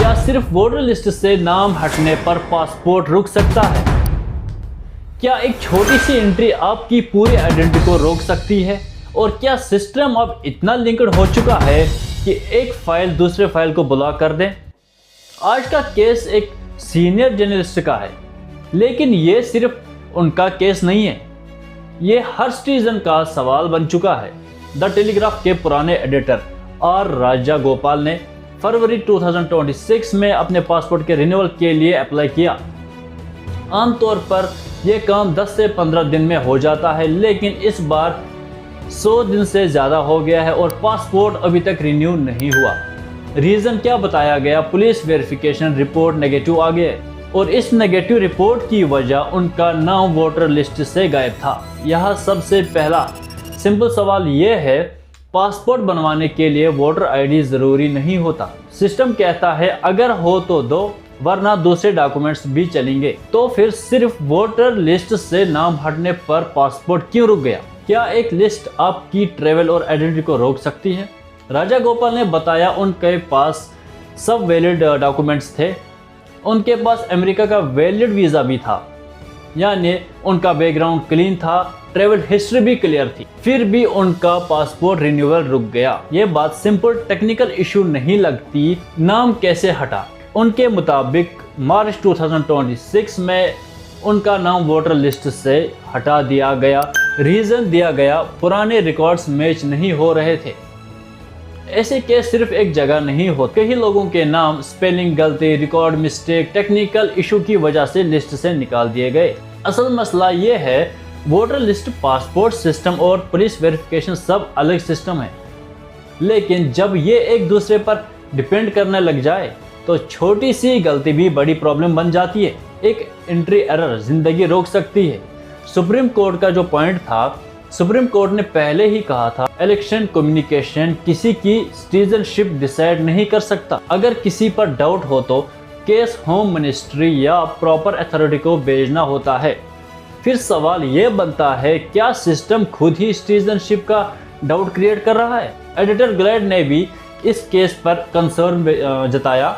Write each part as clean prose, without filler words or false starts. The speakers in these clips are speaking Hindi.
क्या सिर्फ वोटर लिस्ट से नाम हटने पर पासपोर्ट रुक सकता है? क्या एक छोटी सी एंट्री आपकी पूरी आइडेंटिटी को रोक सकती है? और क्या सिस्टम अब इतना लिंक्ड हो चुका है कि एक फाइल दूसरे फाइल को ब्लॉक कर दे? आज का केस एक सीनियर जर्नलिस्ट का है, लेकिन ये सिर्फ उनका केस नहीं है, ये हर सिटीजन का सवाल बन चुका है। द टेलीग्राफ के पुराने एडिटर आर राजा गोपाल ने फरवरी 2026 में अपने पासपोर्ट के रिन्यूअल के लिए अप्लाई किया। आमतौर पर यह काम 10 से 15 दिन में हो जाता है, लेकिन इस बार 100 दिन से ज़्यादा हो गया है और पासपोर्ट अभी तक रिन्यू नहीं हुआ। रीज़न क्या बताया गया? पुलिस वेरिफिकेशन रिपोर्ट नेगेटिव आ गया और इस नेगेटिव रिपोर्ट की वजह उनका नाम वोटर लिस्ट से गायब था। यहाँ सबसे पहला सिंपल सवाल ये है, पासपोर्ट बनवाने के लिए वोटर आईडी ज़रूरी नहीं होता। सिस्टम कहता है अगर हो तो दो, वरना दूसरे डॉक्यूमेंट्स भी चलेंगे। तो फिर सिर्फ वोटर लिस्ट से नाम हटने पर पासपोर्ट क्यों रुक गया? क्या एक लिस्ट आपकी ट्रेवल और आइडेंटिटी को रोक सकती है? राजा गोपाल ने बताया उनके पास सब वैलिड डॉक्यूमेंट्स थे। उनके पास अमेरिका का वैलिड वीज़ा भी था, यानी उनका बैकग्राउंड क्लीन था, ट्रेवल हिस्ट्री भी क्लियर थी, फिर भी उनका पासपोर्ट रिन्यूअल रुक गया। ये बात सिंपल टेक्निकल इशू नहीं लगती। नाम कैसे हटा? उनके मुताबिक मार्च 2026 में उनका नाम वोटर लिस्ट से हटा दिया गया। रीज़न दिया गया, पुराने रिकॉर्ड्स मैच नहीं हो रहे थे। ऐसे केस सिर्फ एक जगह नहीं होते। कई लोगों के नाम स्पेलिंग गलती, रिकॉर्ड मिस्टेक, टेक्निकल इशू की वजह से लिस्ट से निकाल दिए गए। असल मसला ये है, वोटर लिस्ट, पासपोर्ट सिस्टम और पुलिस वेरिफिकेशन सब अलग सिस्टम है, लेकिन जब ये एक दूसरे पर डिपेंड करने लग जाए तो छोटी सी गलती भी बड़ी प्रॉब्लम बन जाती है। एक एंट्री एरर जिंदगी रोक सकती है। सुप्रीम कोर्ट का जो पॉइंट था, सुप्रीम कोर्ट ने पहले ही कहा था, इलेक्शन कम्युनिकेशन किसी की सिटीजनशिप डिसाइड नहीं कर सकता। अगर किसी पर डाउट हो तो केस होम मिनिस्ट्री या प्रॉपर अथॉरिटी को भेजना होता है। फिर सवाल ये बनता है, क्या सिस्टम खुद ही सिटीजनशिप का डाउट क्रिएट कर रहा है? एडिटर ग्लैड ने भी इस केस पर कंसर्न जताया।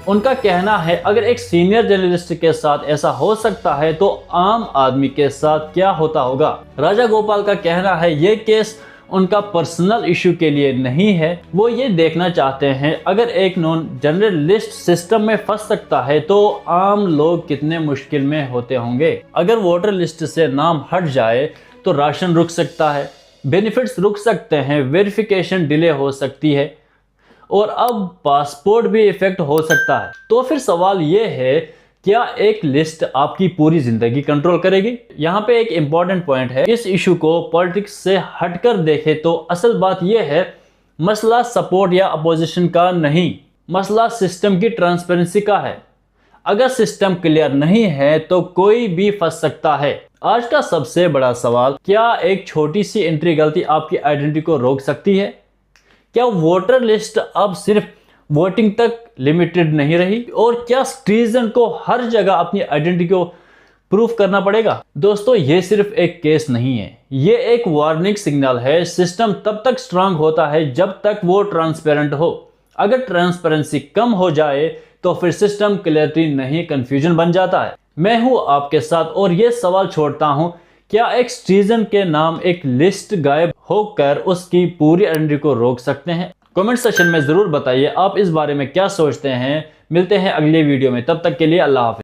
उनका कहना है अगर एक सीनियर जर्नलिस्ट के साथ ऐसा हो सकता है तो आम आदमी के साथ क्या होता होगा? राजा गोपाल का कहना है ये केस उनका पर्सनल इशू के लिए नहीं है। वो ये देखना चाहते हैं अगर एक नॉन जर्नलिस्ट सिस्टम में फंस सकता है तो आम लोग कितने मुश्किल में होते होंगे। अगर वोटर लिस्ट से नाम हट जाए तो राशन रुक सकता है, बेनिफिट्स रुक सकते हैं, वेरिफिकेशन डिले हो सकती है और अब पासपोर्ट भी इफेक्ट हो सकता है। तो फिर सवाल ये है, क्या एक लिस्ट आपकी पूरी जिंदगी कंट्रोल करेगी? यहाँ पे एक इम्पॉर्टेंट पॉइंट है, इस इशू को पॉलिटिक्स से हटकर देखें तो असल बात यह है, मसला सपोर्ट या अपोजिशन का नहीं, मसला सिस्टम की ट्रांसपेरेंसी का है। अगर सिस्टम क्लियर नहीं है तो कोई भी फंस सकता है। आज का सबसे बड़ा सवाल, क्या एक छोटी सी एंट्री गलती आपकी आइडेंटिटी को रोक सकती है? क्या वोटर लिस्ट अब सिर्फ वोटिंग तक लिमिटेड नहीं रही? और क्या सिटीजन को हर जगह अपनी आइडेंटिटी को प्रूफ करना पड़ेगा? दोस्तों, ये सिर्फ एक केस नहीं है, ये एक वार्निंग सिग्नल है। सिस्टम तब तक स्ट्रांग होता है जब तक वो ट्रांसपेरेंट हो। अगर ट्रांसपेरेंसी कम हो जाए तो फिर सिस्टम क्लैरिटी नहीं, कंफ्यूजन बन जाता है। मैं हूं आपके साथ और ये सवाल छोड़ता हूं, क्या एक सिटीजन के नाम एक लिस्ट गायब होकर उसकी पूरी आइडेंटिटी को रोक सकते हैं? कमेंट सेक्शन में जरूर बताइए आप इस बारे में क्या सोचते हैं। मिलते हैं अगले वीडियो में, तब तक के लिए अल्लाह हाफिज़।